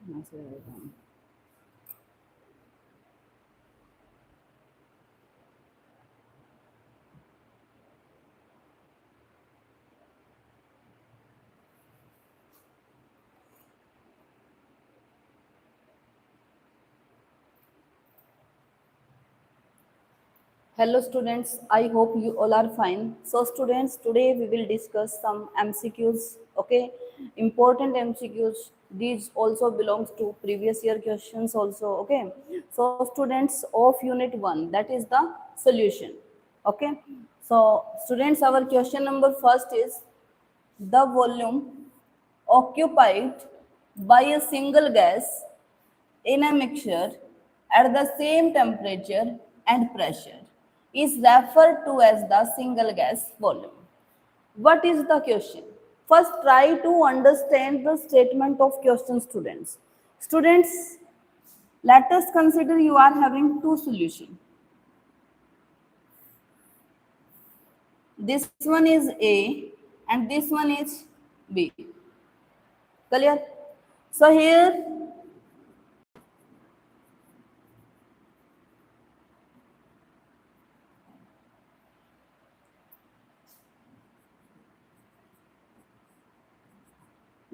Hello students, I hope you all are fine. So students, today we will discuss some MCQs, okay? Important MCQs. These also belongs to previous year questions also, okay? So students of unit 1, that is the solution, okay? So students, our question number first is the volume occupied by a single gas in a mixture at the same temperature and pressure is referred to as the single gas volume. What is the question? First, try to understand the statement of question, students. Students, let us consider you are having two solutions. This one is A and this one is B. Clear? So here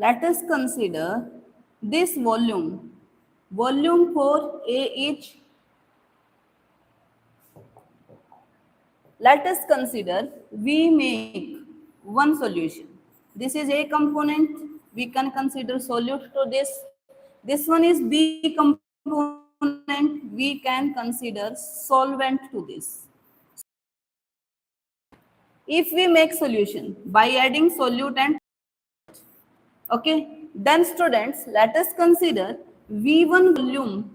let us consider this volume. Volume for A is, let us consider we make one solution. This is A component, we can consider solute to this. This one is B component, we can consider solvent to this. If we make solution by adding solute and, okay, then students, let us consider V1 volume.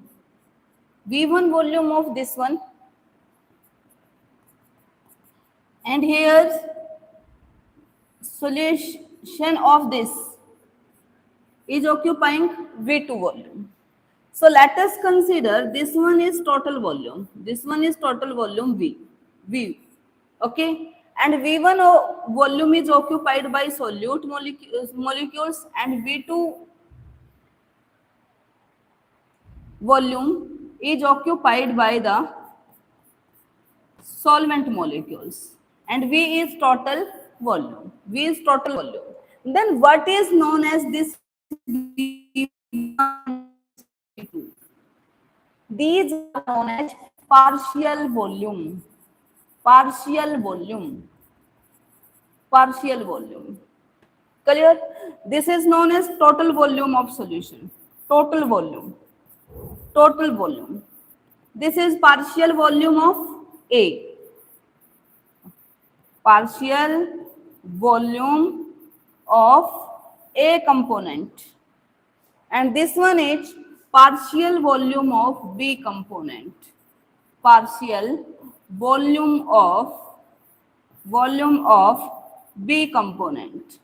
V1 volume of this one, and here solution of this is occupying V2 volume. So let us consider this one is total volume. This one is total volume V. Okay. And V1 volume is occupied by solute molecules and V2 volume is occupied by the solvent molecules. And V is total volume. V is total volume. Then what is known as this V1? These are known as partial volume. Partial volume. Partial volume. Clear? This is known as total volume of solution. Total volume. Total volume. This is partial volume of A. Partial volume of A component. And this one is partial volume of B component. Partial volume of B component.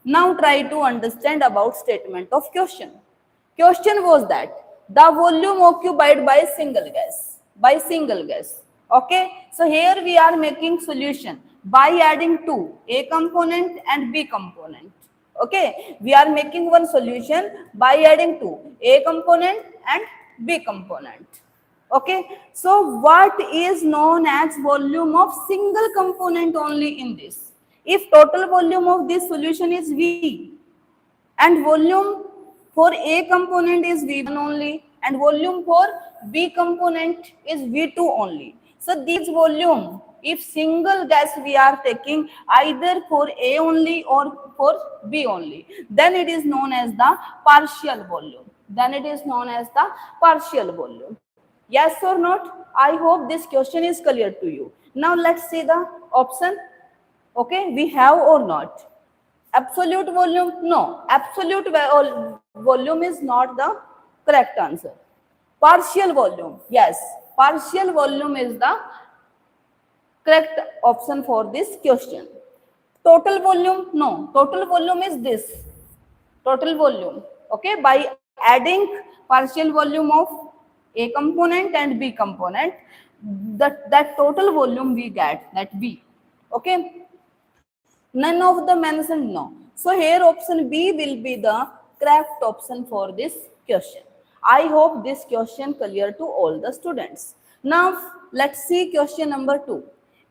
Now try to understand about statement of question. Question was that the volume occupied by single gas. By single gas. Okay. So here we are making solution by adding two, A component and B component. Okay, we are making one solution by adding two, A component and B component. Okay, so what is known as volume of single component only in this? If total volume of this solution is V and volume for A component is V1 only and volume for B component is V2 only. So this volume, if single gas we are taking either for A only or for B only, then it is known as the partial volume. Then it is known as the partial volume. Yes or not? I hope this question is clear to you. Now let's see the option. Okay, we have or not. Absolute volume? No. Absolute volume is not the correct answer. Partial volume? Yes. Partial volume is the correct option for this question. Total volume? No. Total volume is this. Total volume. Okay. By adding partial volume of A component and B component, that total volume we get, that B. Okay. None of the mentioned, no. So here option B will be the correct option for this question. I hope this question clear to all the students. Now let's see question number 2.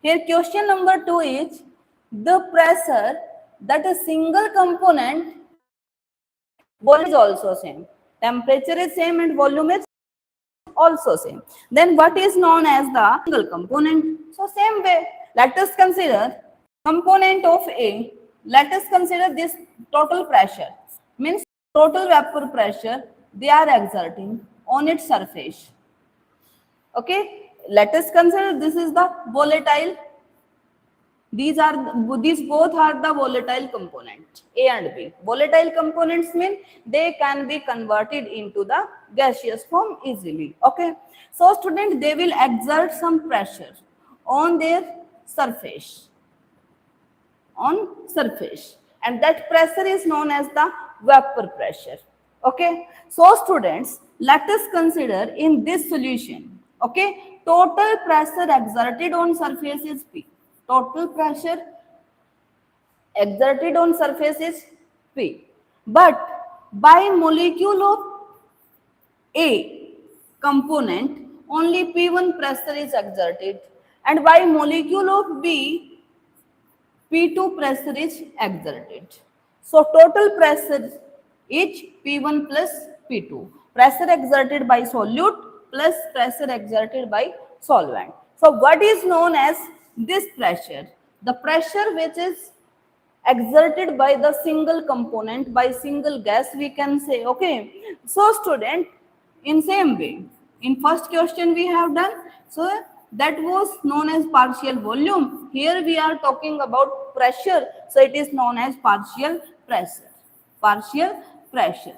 Here question number 2 is the pressure that a single component volume is also same. Temperature is same and volume is also same. Then what is known as the single component? So same way, let us consider component of A. Let us consider this total pressure. Means total vapor pressure they are exerting on its surface. Okay. Let us consider this is the volatile. These both are the volatile components, A and B. Volatile components mean they can be converted into the gaseous form easily. Okay. So students, they will exert some pressure on their surface. And that pressure is known as the vapor pressure. Okay. So students, let us consider in this solution. Okay. Total pressure exerted on surface is P. Total pressure exerted on surface is P. But by molecule of A component, only P1 pressure is exerted, and by molecule of B, P2 pressure is exerted. So total pressure is P1 plus P2. Pressure exerted by solute plus pressure exerted by solvent. So what is known as this pressure? The pressure which is exerted by the single component, by single gas, we can say. Okay. So student, in same way, in first question we have done, so that was known as partial volume. Here we are talking about pressure, so it is known as partial pressure. Partial pressure.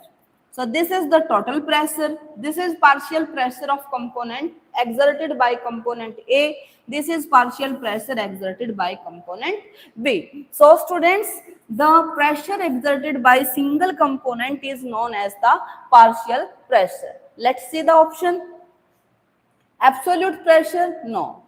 So this is the total pressure. This is partial pressure of component exerted by component A. This is partial pressure exerted by component B. So students, the pressure exerted by single component is known as the partial pressure. Let's see the option. Absolute pressure? No.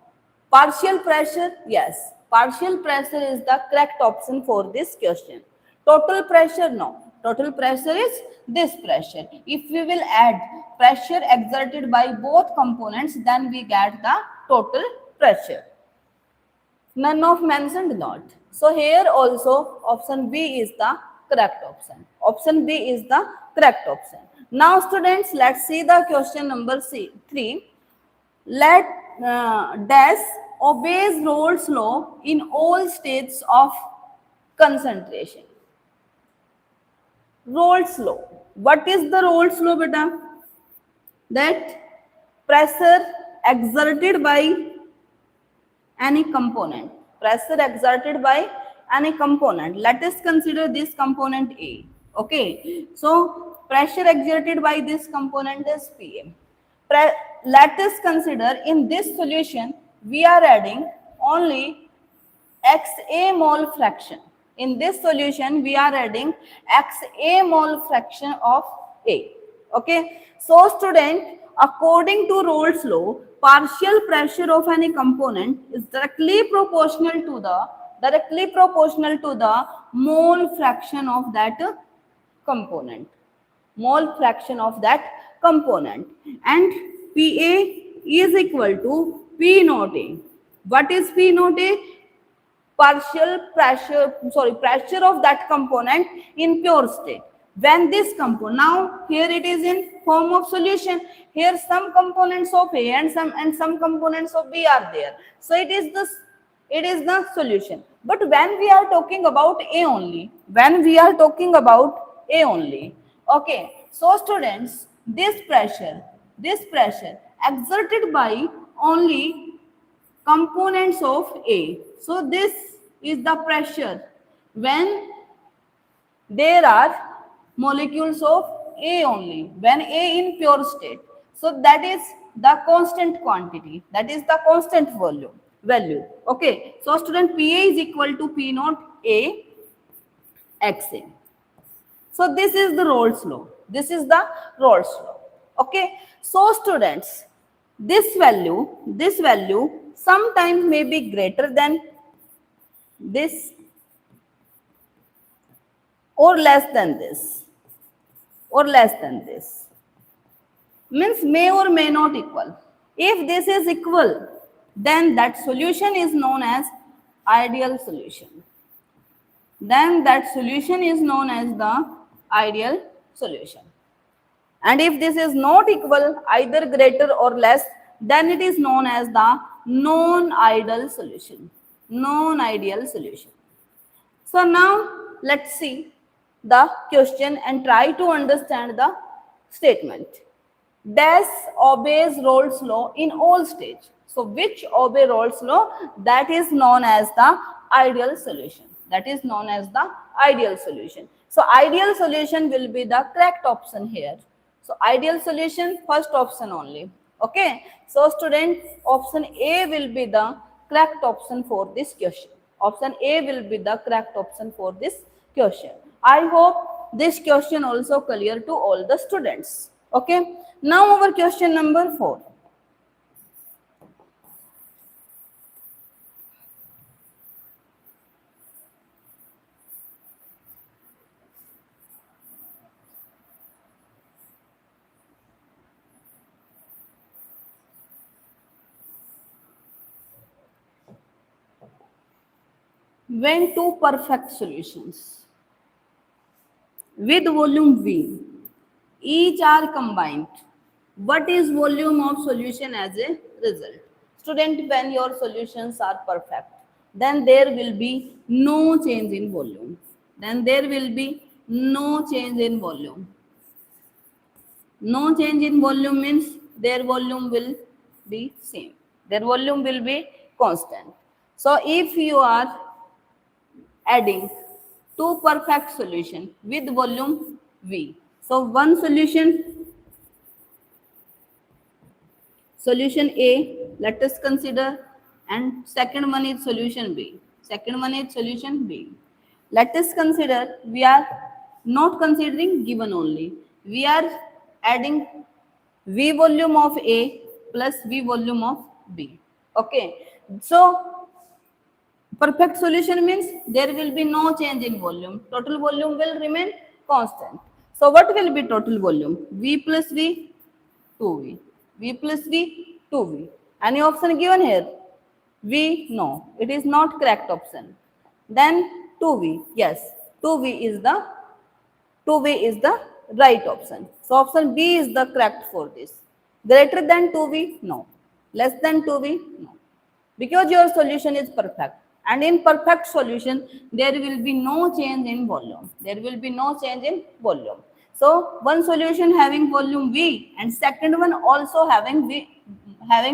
Partial pressure? Yes. Partial pressure is the correct option for this question. Total pressure? No. Total pressure is this pressure. If we will add pressure exerted by both components, then we get the total pressure. None of mentioned not. So here also option B is the correct option. Option B is the correct option. Now students, let's see the question number 3. Let dash obeys Rolle's law in all states of concentration. Rolle's law. What is the Rolle's law, beta? That pressure exerted by any component. Pressure exerted by any component. Let us consider this component A. Okay. So pressure exerted by this component is Pa. Let us consider in this solution we are adding only XA mole fraction. In this solution we are adding XA mole fraction of A. Okay. So student, according to Rolle's law, partial pressure of any component is directly proportional to the mole fraction of that component. Mole fraction of that component. And Pa is equal to P naught A. What is P naught A? Pressure of that component in pure state. When this component, now here it is in form of solution. Here some components of A and some components of B are there. So it is the solution. But when we are talking about A only, okay. So students, this pressure exerted by only components of A. So this is the pressure when there are molecules of A only, when A in pure state. So that is the constant quantity, that is the constant value. Okay. So student, Pa is equal to P naught A XA. So this is the Rolle's law. Okay. So students, this value sometimes may be greater than this or less than this. means may or may not equal. If this is equal, then that solution is known as ideal solution. Then that solution is known as the ideal solution. And if this is not equal, either greater or less, then it is known as the non-ideal solution. Non-ideal solution. So now let's see the question and try to understand the statement. Dash obeys Rolle's law in all stages. So which obey Rolle's law? That is known as the ideal solution. That is known as the ideal solution. So ideal solution will be the correct option here. So ideal solution, first option only. Okay. So student, option A will be the correct option for this question. Option A will be the correct option for this question. I hope this question also clear to all the students. Okay. Now our question number 4. When two perfect solutions with volume V each are combined, what is volume of solution as a result? Student, when your solutions are perfect, then there will be no change in volume. Then there will be no change in volume. No change in volume means their volume will be same. Their volume will be constant. So if you are adding two perfect solution with volume V. So one solution A, let us consider, and second one is solution B. Second one is solution B. Let us consider, we are not considering given only. We are adding V volume of A plus V volume of B. Okay. So perfect solution means there will be no change in volume. Total volume will remain constant. So what will be total volume? V plus V, 2V. V plus V, 2V. Any option given here? V, no. It is not correct option. Then 2V, yes. 2V is the right option. So option B is the correct for this. Greater than 2V, no. Less than 2V, no. Because your solution is perfect. And in perfect solution, there will be no change in volume. There will be no change in volume. So one solution having volume V and second one also having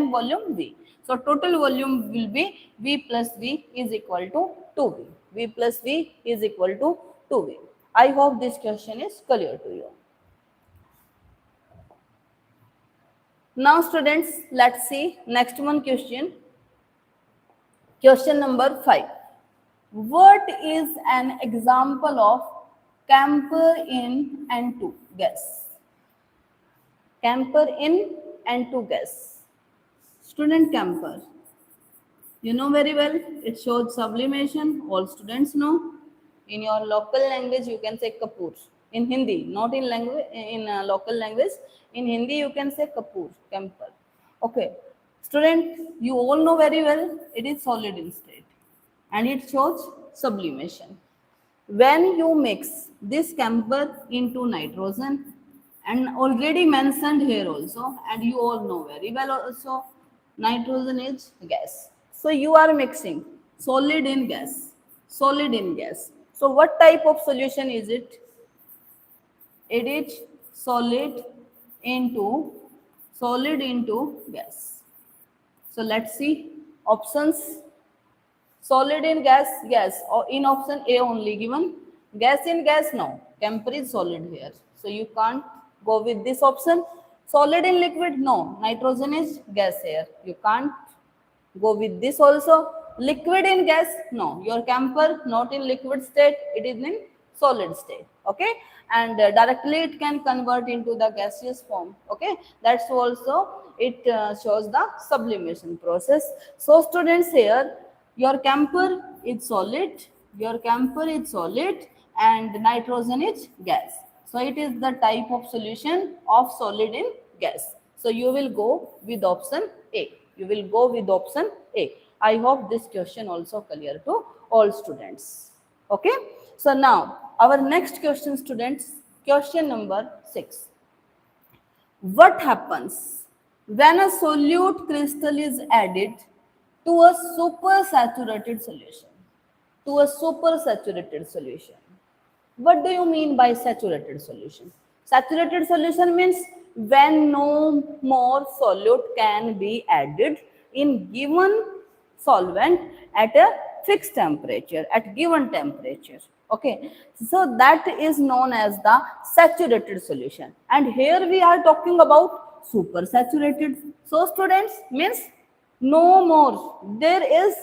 volume V. So total volume will be V plus V is equal to 2V. V plus V is equal to 2V. I hope this question is clear to you. Now students, let's see next one question. Question number 5. What is an example of camper in N2 gas? Camper in N2 gas. Student, camper. You know very well, it shows sublimation. All students know. In your local language, you can say kapoor. In Hindi, not in language, in local language. In Hindi, you can say kapoor, camper. Okay. Student, you all know very well, it is solid in state and it shows sublimation. When you mix this camphor into nitrogen, and already mentioned here also, and you all know very well also, nitrogen is gas. So you are mixing solid in gas, solid in gas. So what type of solution is it? It is solid into gas. So let's see options. Solid in gas, yes, or in option A only given. Gas in gas, no. Camphor is solid here. So you can't go with this option. Solid in liquid, no. Nitrogen is gas here. You can't go with this also. Liquid in gas, no. Your camphor not in liquid state, it is in solid state. Okay, and directly it can convert into the gaseous form. Okay, that's also it shows the sublimation process. So students, here your camphor is solid, and nitrogen is gas. So it is the type of solution of solid in gas. So you will go with option A. You will go with option A. I hope this question also clear to all students. Okay. So now our next question, students, question number 6. What happens when a solute crystal is added to a supersaturated solution? To a supersaturated solution. What do you mean by saturated solution? Saturated solution means when no more solute can be added in given solvent at a fixed temperature, at given temperature. Okay, so that is known as the saturated solution. And here we are talking about supersaturated. So students, means no more. There is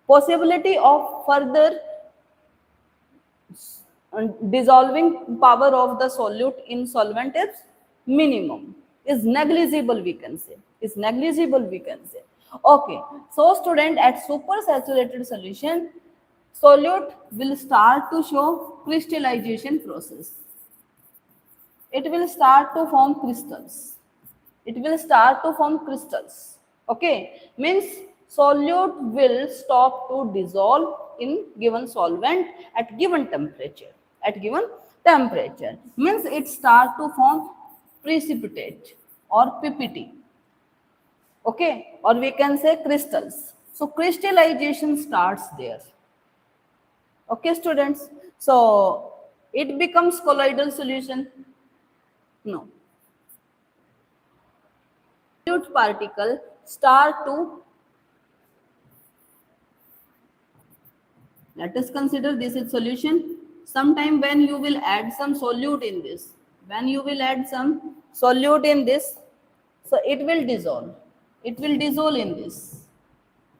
possibility of further dissolving power of the solute in solvent is minimum, is negligible, we can say, is negligible, we can say. Okay, so student, at supersaturated solution, solute will start to show crystallization process. It will start to form crystals. It will start to form crystals. Okay, means solute will stop to dissolve in given solvent at given temperature. At given temperature means it start to form precipitate or ppt. Okay, or we can say crystals. So crystallization starts there. Okay students, so it becomes colloidal solution. No, solute particle start to, let us consider this is solution. Sometime when you will add some solute in this, when you will add some solute in this, so it will dissolve. It will dissolve in this.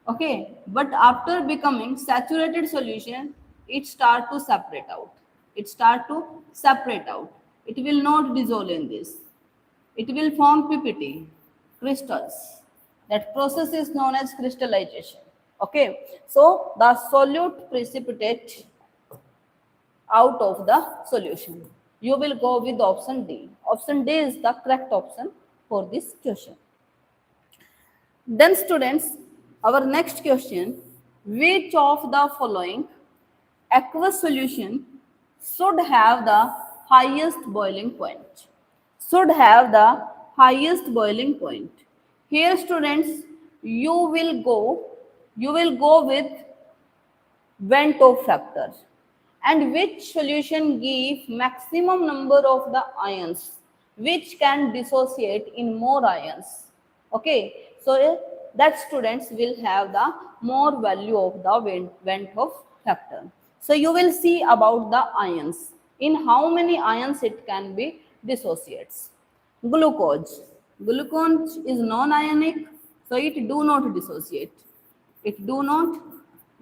Okay, but after becoming saturated solution, it start to separate out. It start to separate out. It will not dissolve in this. It will form PPT, crystals. That process is known as crystallization. Okay, so the solute precipitate out of the solution. You will go with option D. Option D is the correct option for this question. Then students, our next question, which of the following aqueous solution should have the highest boiling point? Should have the highest boiling point. Here students, you will go with Ventov factor. And which solution give maximum number of the ions which can dissociate in more ions? Okay, so that students will have the more value of the Ventov factor. So you will see about the ions, in how many ions it can be dissociates. Glucose. Glucose is non-ionic, so it do not dissociate. It do not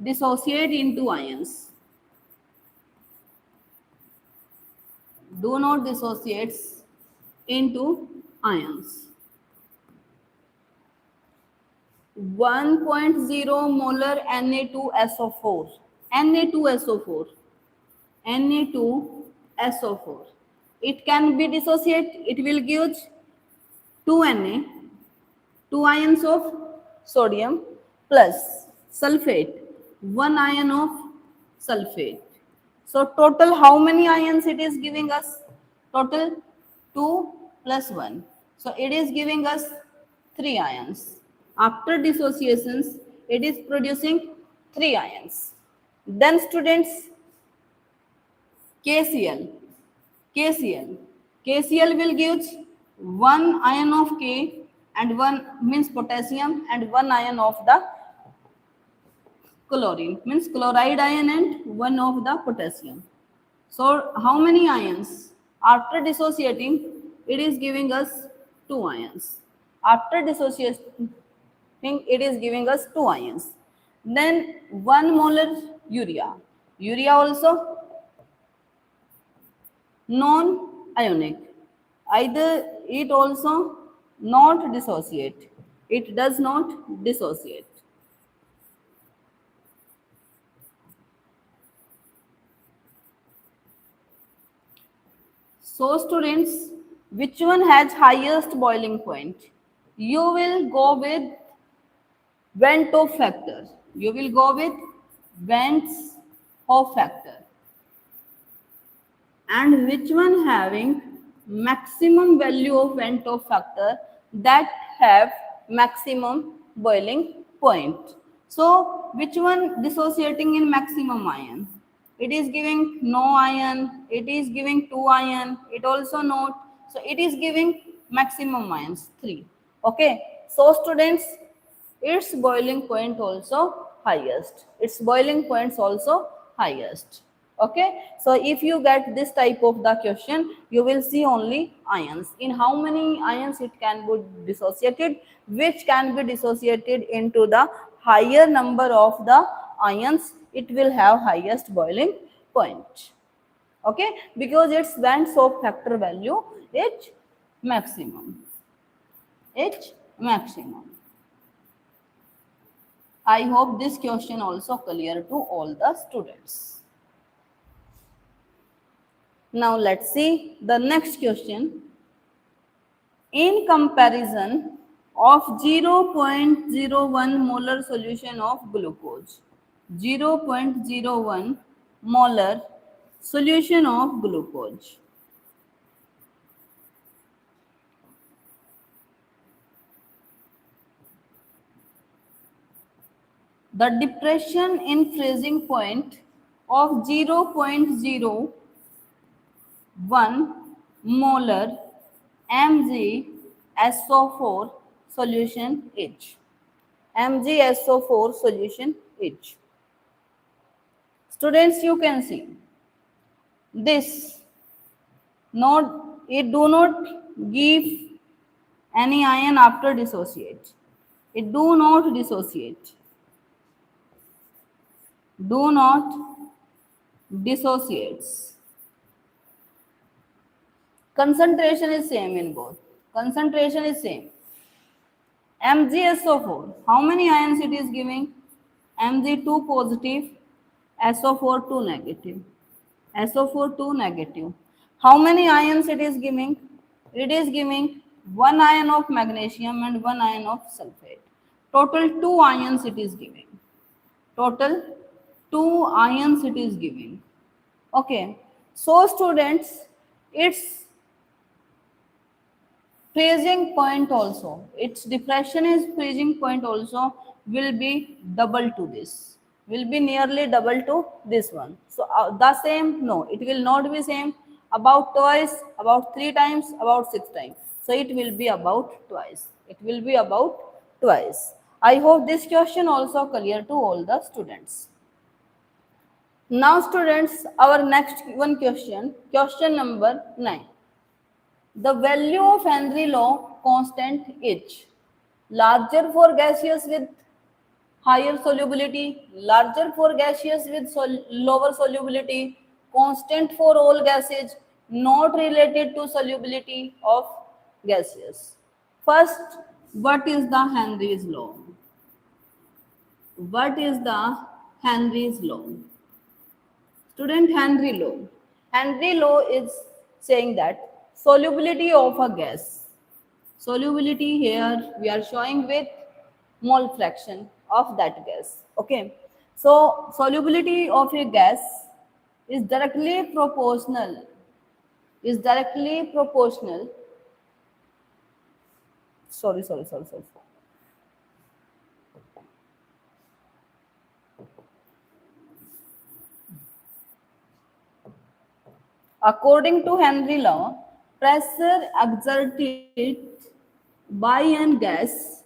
dissociate into ions. Do not dissociates into ions. 1.0 molar Na2SO4. Na2SO4. Na2SO4. It can be dissociate. It will give 2Na, 2 ions of sodium plus sulfate, 1 ion of sulfate. So total how many ions it is giving us? Total 2 plus 1. So it is giving us 3 ions. After dissociations, it is producing 3 ions. Then students, KCl. KCl. KCl will give 1 ion of K and 1 means potassium and 1 ion of the chlorine, means chloride ion and 1 of the potassium. So how many ions? After dissociating, it is giving us 2 ions. After dissociating, it is giving us 2 ions. Then 1 molar urea. Urea also non-ionic. Either it also not dissociate. It does not dissociate. So students, Which one has highest boiling point? You will go with Vent Hoff factor. You will go with Vent's Hoff factor. And which one having maximum value of Vent Hoff factor, that have maximum boiling point. So which one dissociating in maximum ion? It is giving no ion, it is giving 2 ion, it also not. So it is giving maximum ions 3. Okay. So students, its boiling point also highest, its boiling points also highest. Okay, so if you get this type of the question, you will see only ions, in how many ions it can be dissociated, which can be dissociated into the higher number of the ions, it will have highest boiling point. Okay, because its Van Soap factor value H maximum, H maximum. I hope this question also clear to all the students. Now let's see the next question. In comparison of 0.01 molar solution of glucose, 0.01 molar solution of glucose. The depression in freezing point of 0.01 molar MgSO4 solution H. MgSO4 solution H. Students, you can see this. It do not give any ion after dissociate. It do not dissociate. Do not dissociates. Concentration is same in both. Concentration is same. MgSO4, how many ions it is giving? Mg2 positive, SO4 2 negative. SO4 2 negative. How many ions it is giving? It is giving 1 ion of magnesium and 1 ion of sulfate. Total 2 ions it is giving. Total 2 ions it is giving. Okay, so students, its freezing point also, its depression is freezing point also will be double to this, will be nearly double to this one. So the same, no, it will not be same, about twice, about 3 times, about 6 times. So it will be about twice. It will be about twice. I hope this question also clear to all the students. Now students, our next one question, question number 9. The value of Henry law constant is larger for gaseous with higher solubility, larger for gaseous with lower solubility, constant for all gases, not related to solubility of gaseous. First, what is the Henry's law? What is the Henry's law? Student, Henry law. Henry law is saying that solubility of a gas. Solubility here we are showing with mole fraction of that gas. Okay. So solubility of a gas is directly proportional. Is directly proportional. Sorry. According to Henry law, pressure exerted by a gas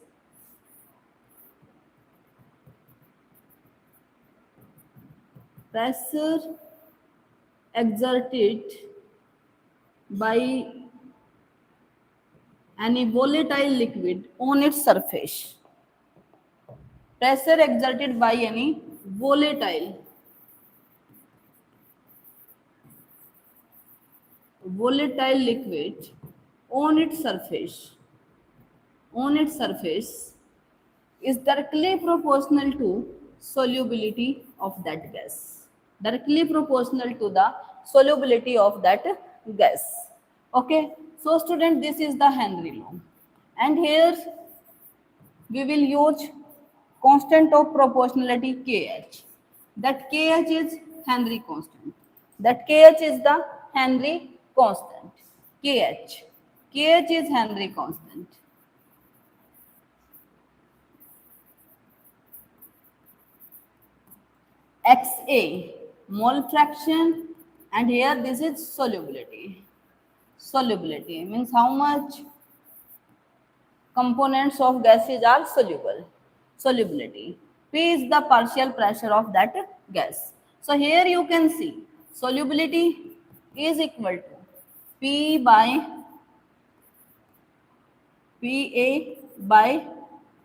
by any volatile liquid on its surface. Pressure exerted by any volatile liquid on its surface is directly proportional to solubility of that gas. Directly proportional to the solubility of that gas. Okay. So student, this is the Henry law. And here we will use constant of proportionality KH. That KH is Henry constant. That KH is the Henry constant. KH. KH is Henry constant. XA, mole fraction, and here this is solubility. Solubility means how much components of gases are soluble. Solubility. P is the partial pressure of that gas. So here you can see solubility is equal to P by Pa by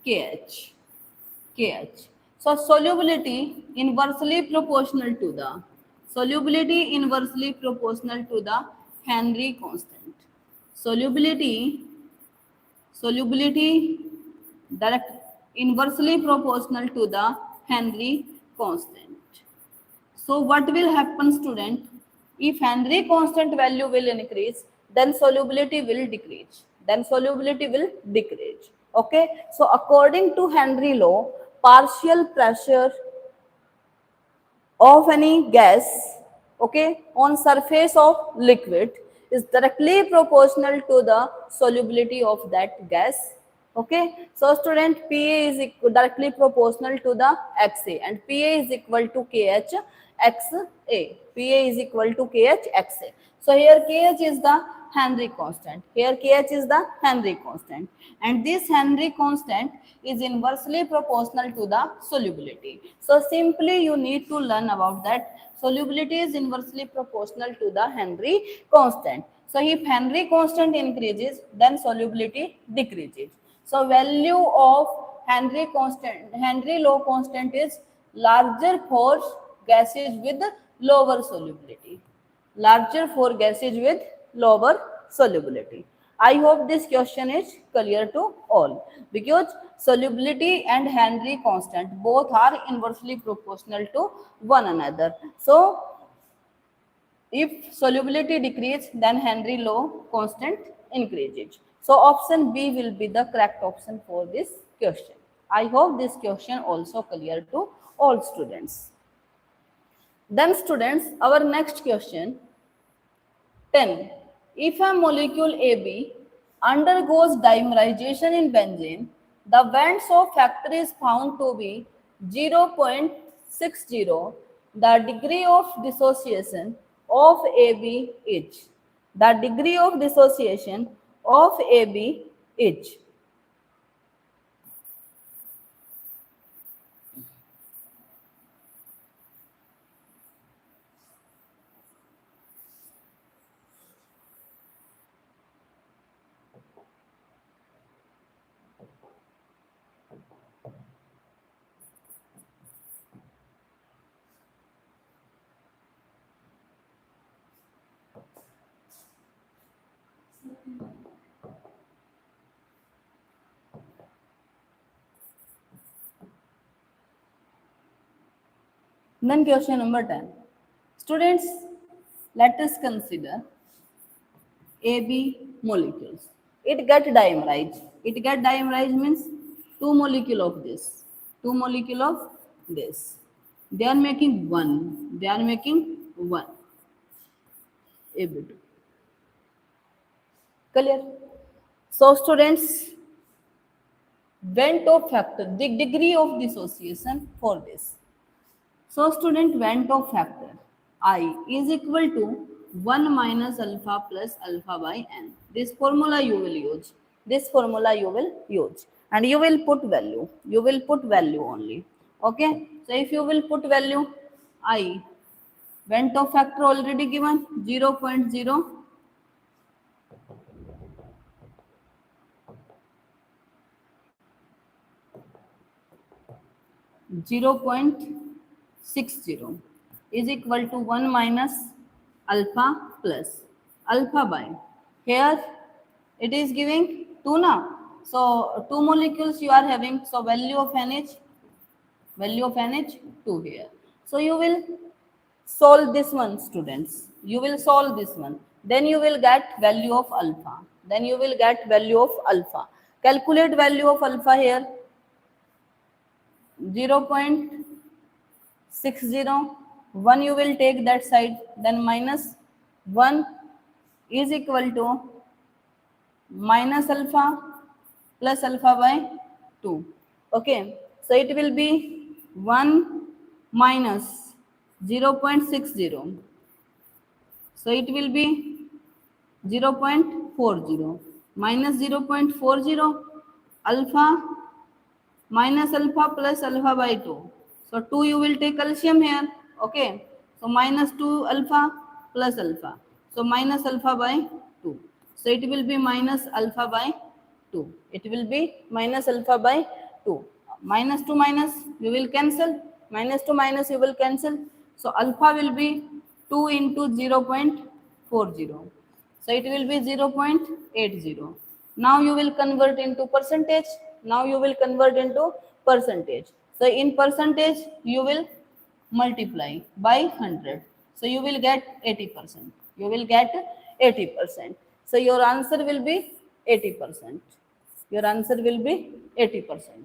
KH. KH. So solubility inversely proportional to the Henry constant. Solubility direct inversely proportional to the Henry constant. So what will happen, student? If Henry constant value will increase, then solubility will decrease. Okay. So according to Henry law, partial pressure of any gas, okay, on surface of liquid is directly proportional to the solubility of that gas. Okay, so student, Pa is directly proportional to the Xa, and Pa is equal to Kh Xa. Pa is equal to Kh Xa. So here Kh is the Henry constant. And this Henry constant is inversely proportional to the solubility. So simply you need to learn about that. Solubility is inversely proportional to the Henry constant. So if Henry constant increases, then solubility decreases. So value of Henry law constant is larger for gases with lower solubility. I hope this question is clear to all, because solubility and Henry constant both are inversely proportional to one another. So if solubility decreases, then Henry law constant increases. So option B will be the correct option for this question. I hope this question also clear to all students. Then students, our next question 10. If a molecule AB undergoes dimerization in benzene, the Van So factor is found to be 0.60. The degree of dissociation of AB is. The degree of dissociation of AB is. Then question number 10. Students, let us consider AB molecules. It get dimerized. Means two molecule of this. They are making one. AB2. Clear? So students, Van So factor, the degree of dissociation for this. So student, Van So factor I is equal to 1 minus alpha plus alpha by n. This formula you will use. And you will put value. Only. Okay. So if you will put value I, Van So factor already given 0.0. 0.60 is equal to 1 minus alpha plus alpha by. Here it is giving 2 now. So 2 molecules you are having. So value of NH 2 here. So you will solve this one, students. then you will get value of alpha. Then you will get value of alpha. Calculate value of alpha here. 0.60. 1 you will take that side. Then minus 1 is equal to minus alpha plus alpha by 2. Okay. So it will be 1 minus 0.60. So it will be 0.40 minus 0.40 alpha minus alpha plus alpha by 2. So 2 you will take calcium here. Okay. So minus 2 alpha plus alpha. So minus alpha by 2. So it will be minus alpha by 2. It will be minus alpha by 2. Minus to minus you will cancel. Minus to minus you will cancel. So alpha will be 2 into 0.40. So it will be 0.80. Now you will convert into percentage. Now you will convert into percentage. So in percentage you will multiply by 100. So you will get 80%. You will get 80%. So your answer will be 80%. Your answer will be 80%.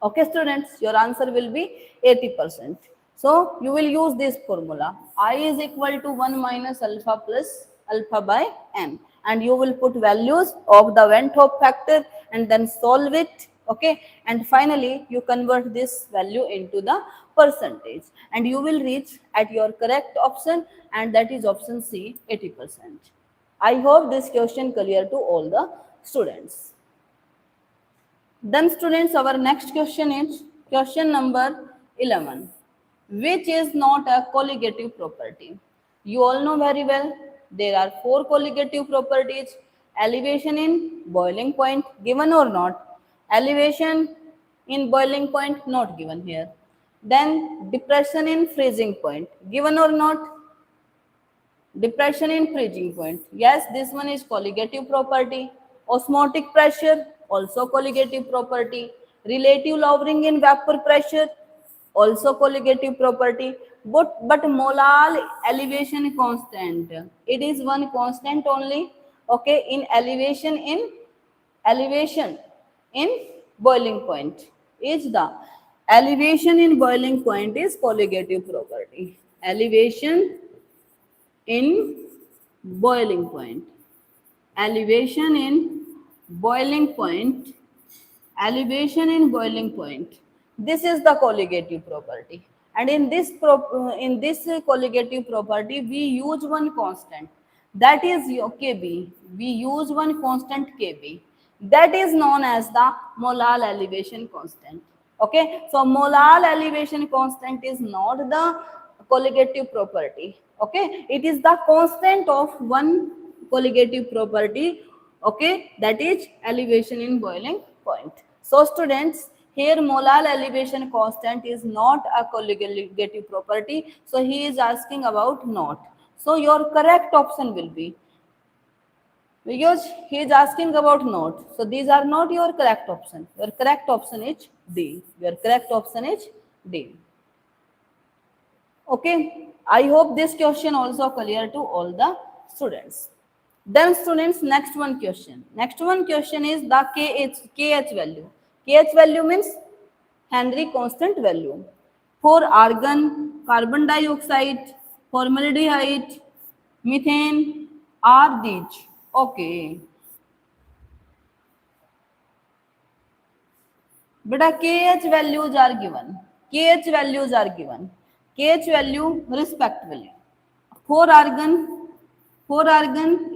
Okay, students, your answer will be 80%. So you will use this formula. I is equal to 1 minus alpha plus alpha by n. And you will put values of the Van Hoff factor and then solve it. Okay. And finally, you convert this value into the percentage. And you will reach at your correct option, and that is option C, 80%. I hope this question clear to all the students. Then students, our next question is question number 11, which is not a colligative property. You all know very well, there are 4 colligative properties: elevation in boiling point, given or not; elevation in boiling point, not given here; then depression in freezing point, given or not; depression in freezing point. Yes, this one is colligative property. Osmotic pressure, also colligative property. Relative lowering in vapor pressure, also colligative property. But molar elevation constant, it is one constant only. Okay, in elevation in boiling point is the elevation in boiling point is colligative property. Elevation in boiling point, elevation in boiling point, elevation in boiling point, this is the colligative property. And in this colligative property we use one constant, that is your kb. We use one constant kb, that is known as the molar elevation constant. Okay, so molar elevation constant is not the colligative property. Okay, it is the constant of one colligative property. Okay, that is elevation in boiling point. So students, here molar elevation constant is not a colligative property, so he is asking about not. So your correct option will be, because he is asking about not, so these are not your correct option. Your correct option is D. Your correct option is D. Okay, I hope this question also clear to all the students. Then students, next one question. Next one question is the kh value. Kh value means Henry constant value. For argon, carbon dioxide, formaldehyde, methane are these. Okay. But kh values are given. Kh values are given. KH value respectively. For argon,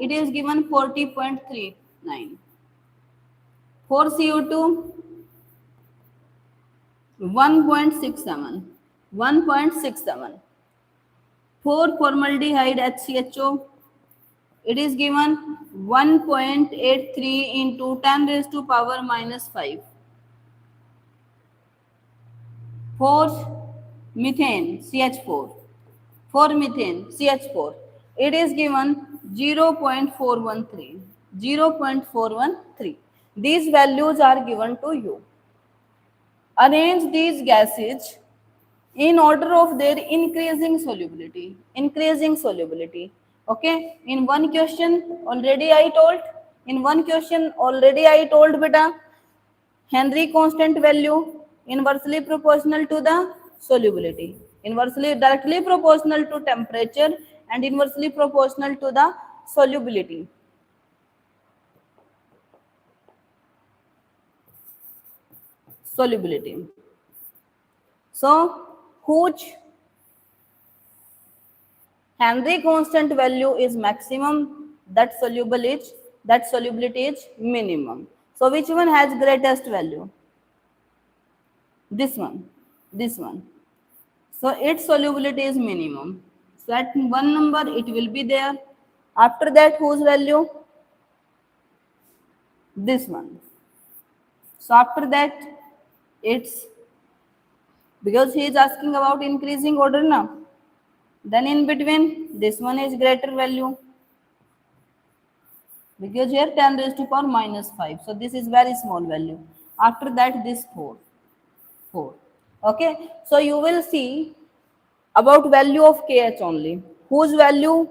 it is given 40.39. For CO2, 1.67. 1.67. For formaldehyde HCHO, it is given 1.83 into 10 raised to power minus 5. For methane CH4, for methane CH4, it is given 0.413. 0.413. These values are given to you. Arrange these gases in order of their increasing solubility. Increasing solubility. Okay, in one question already I told, beta, Henry constant value inversely proportional to the solubility, inversely directly proportional to temperature and inversely proportional to the solubility. Solubility. So, whose Henry constant value is maximum, that solubility is minimum. So, which one has greatest value? This one, this one. So its solubility is minimum. So at one number it will be there. After that, whose value? This one. So after that, it's because he is asking about increasing order now. Then in between, this one is greater value. Because here 10 raised to power minus 5. So this is very small value. After that, this 4. 4. Okay. So you will see about value of kh only. Whose value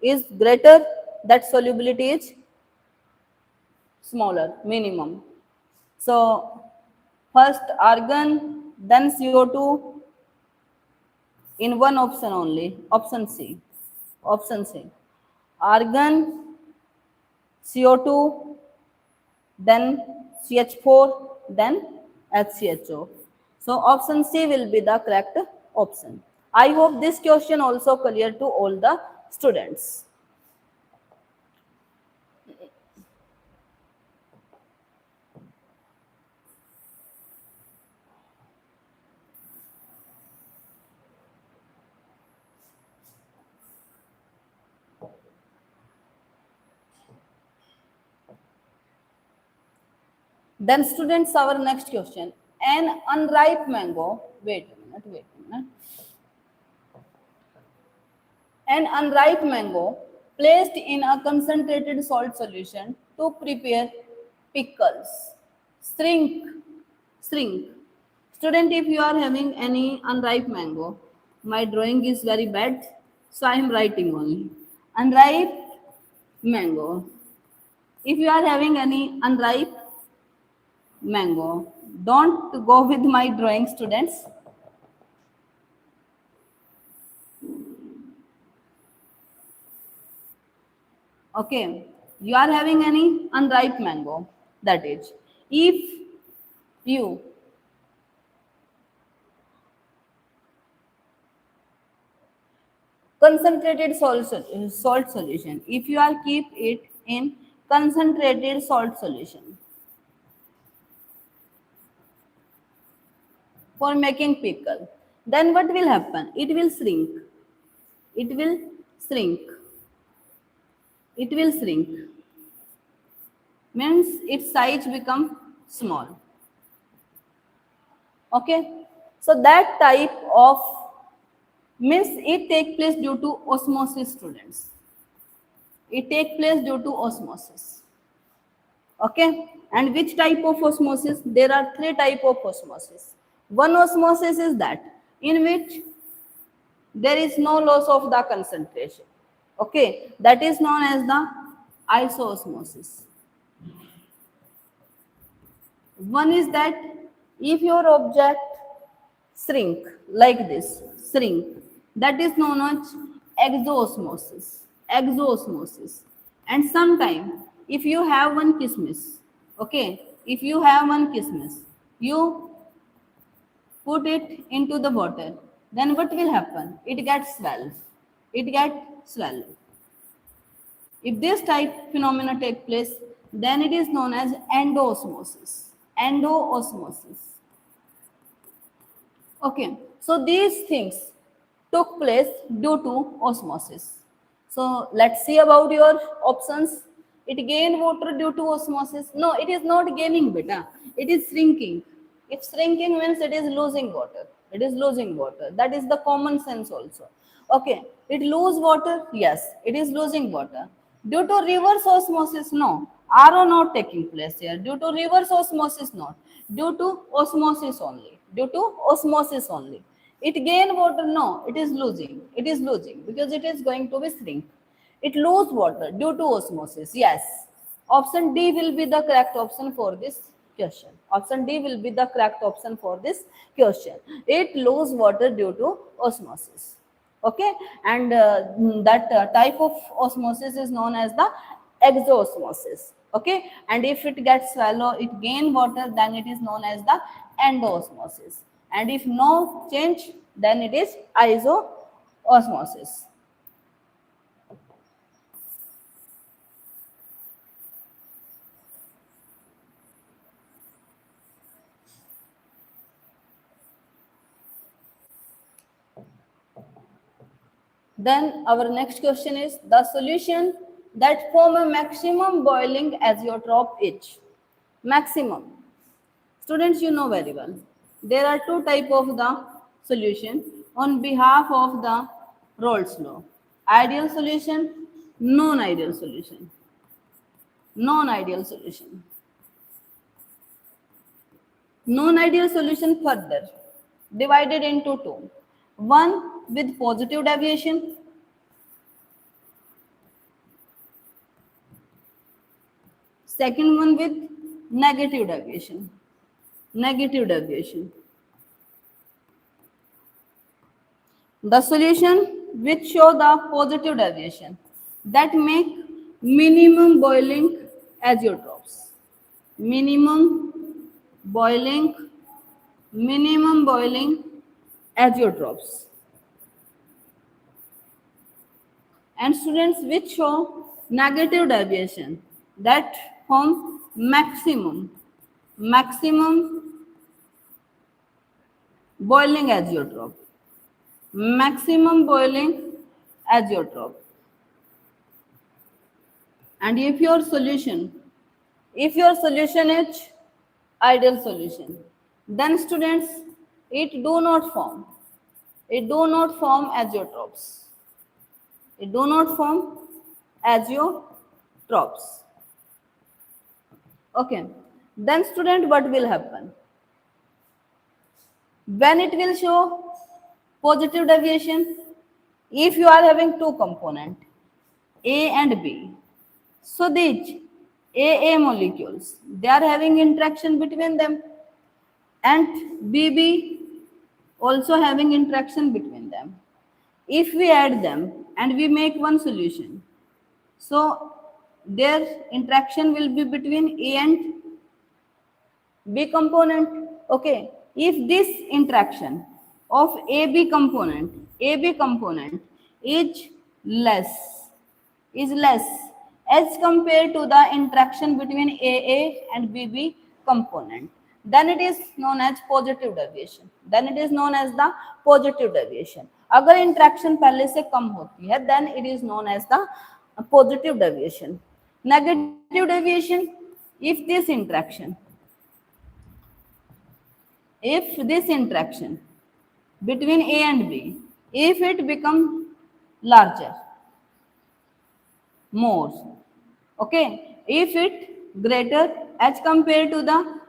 is greater, that solubility is smaller, minimum. So first argon, then CO2 in one option only, option C. Option C. Argon, CO2, then CH4, then HCHO. So option C will be the correct option. I hope this question also clear to all the students. Then students, our next question. An unripe mango, wait a minute. An unripe mango placed in a concentrated salt solution to prepare pickles. Shrink, shrink. Student, if you are having any unripe mango, my drawing is very bad, so I am writing only. Unripe mango. If you are having any unripe mango, don't go with my drawing, students. Okay, you are having any unripe mango, that is, if you concentrated salt solution, if you are keep it in concentrated salt solution for making pickle, then what will happen? It will shrink. It will shrink. It will shrink. Means its size become small. Okay. So that type of means it take place due to osmosis, students. It take place due to osmosis. Okay. And which type of osmosis? There are three type of osmosis. One osmosis is that in which there is no loss of the concentration. Okay. That is known as the isoosmosis. One is that if your object shrink like this, shrink, that is known as exoosmosis. Exoosmosis. And sometime, if you have one kismis, okay, if you have one kismis, you put it into the water, then what will happen? It gets swelled. It gets swelled. If this type phenomena take place, then it is known as endoosmosis. Endoosmosis. Okay, so these things took place due to osmosis. So let's see about your options. It gained water due to osmosis. No, it is not gaining beta. It is shrinking. If shrinking means it is losing water. It is losing water. That is the common sense also. Okay, it lose water. Yes, it is losing water. Due to reverse osmosis, no. RO not taking place here. Due to reverse osmosis, not. Due to osmosis only. Due to osmosis only. It gain water, no. It is losing. It is losing because it is going to be shrink. It lose water due to osmosis. Yes. Option D will be the correct option for this question. Option D will be the correct option for this question. It lose water due to osmosis. Okay. And that type of osmosis is known as the exosmosis. Okay. And if it gets swallow, it gain water, then it is known as the endosmosis. And if no change, then it is isosmosis. Then our next question is the solution that form a maximum boiling azeotrope is. Maximum. Students, you know very well. There are two type of the solution on behalf of the Rolle's law. Ideal solution, non-ideal solution. Non-ideal solution. Non-ideal solution further divided into two. One with positive deviation, second one with negative deviation. Negative deviation. The solution which show the positive deviation that make minimum boiling azeotropes. Minimum boiling azeotropes. And students which show negative deviation that form maximum boiling azeotrope. Maximum boiling azeotrope. And if your solution is ideal solution, then students it do not form azeotropes. It do not form azeotropes. Okay. Then student, what will happen? When it will show positive deviation, if you are having two components, A and B, so these AA molecules, they are having interaction between them, and BB also having interaction between them. If we add them and we make one solution, so their interaction will be between A and B component. Okay. If this interaction of AB component is less as compared to the interaction between AA and BB component, then it is known as positive deviation. Then it is known as the positive deviation. अगर interaction पहले से कम होती है, then it is known as the positive deviation. Negative deviation, if this interaction between A and B, if it becomes larger, more, okay, if it greater as compared to the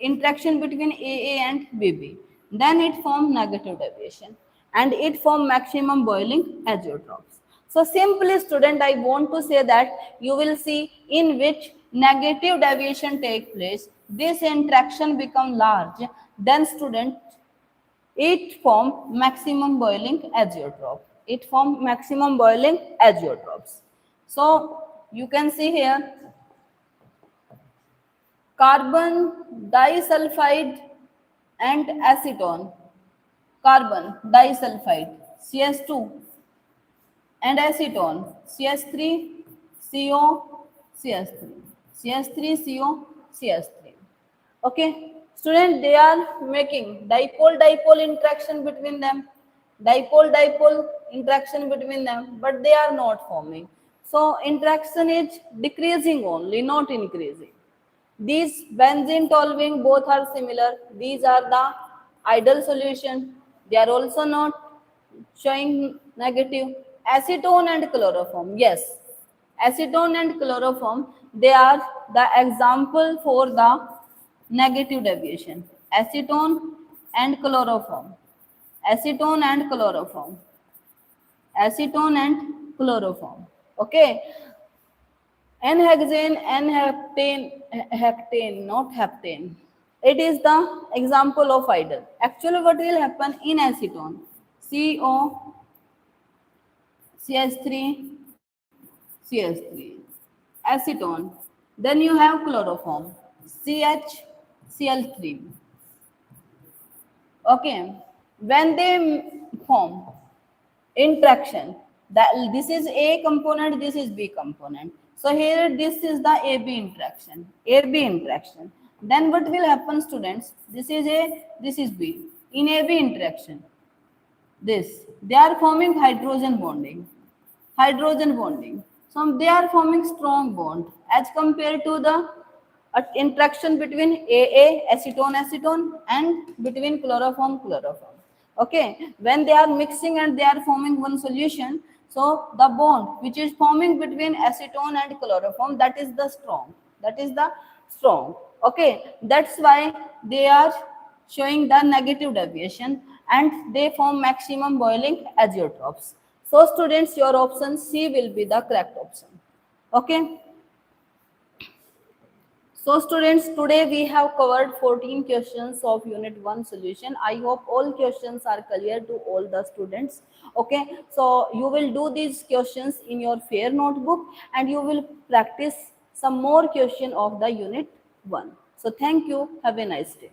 interaction between AA and BB, then it forms negative deviation and it forms maximum boiling azeotropes. So simply student, I want to say that you will see in which negative deviation take place, this interaction become large, then student, it form maximum boiling azeotrope. It form maximum boiling azeotropes. So you can see here carbon disulfide and acetone. Carbon disulfide CS2 and acetone CS3CO CS3CO. Okay, student, they are making dipole interaction between them, dipole interaction between them, but they are not forming. So interaction is decreasing only, not increasing. These benzene toluene both are similar. These are the ideal solution. They are also not showing negative. Acetone and chloroform, yes, acetone and chloroform, they are the example for the negative deviation. Acetone and chloroform, acetone and chloroform, acetone and chloroform. Okay, N-hexane, N-heptane, hectane, not heptane. It is the example of idle. Actually, what will happen in acetone? CO, CH3, CH3, acetone. Then you have chloroform, CH, Cl3. Okay, when they form interaction, that this is A component, this is B component. So here this is the AB interaction, AB interaction. Then what will happen, students? This is A, this is B. In AB interaction, this they are forming hydrogen bonding. So they are forming strong bond as compared to the interaction between AA, acetone, acetone, and between chloroform, chloroform. Okay, when they are mixing and they are forming one solution, so the bond which is forming between acetone and chloroform, that is the strong. That is the strong. Okay, that's why they are showing the negative deviation and they form maximum boiling azeotrophs. So students, your option C will be the correct option. Okay. So students, today we have covered 14 questions of unit 1 solution. I hope all questions are clear to all the students. Okay, so you will do these questions in your fair notebook and you will practice some more question of the unit 1. So thank you. Have a nice day.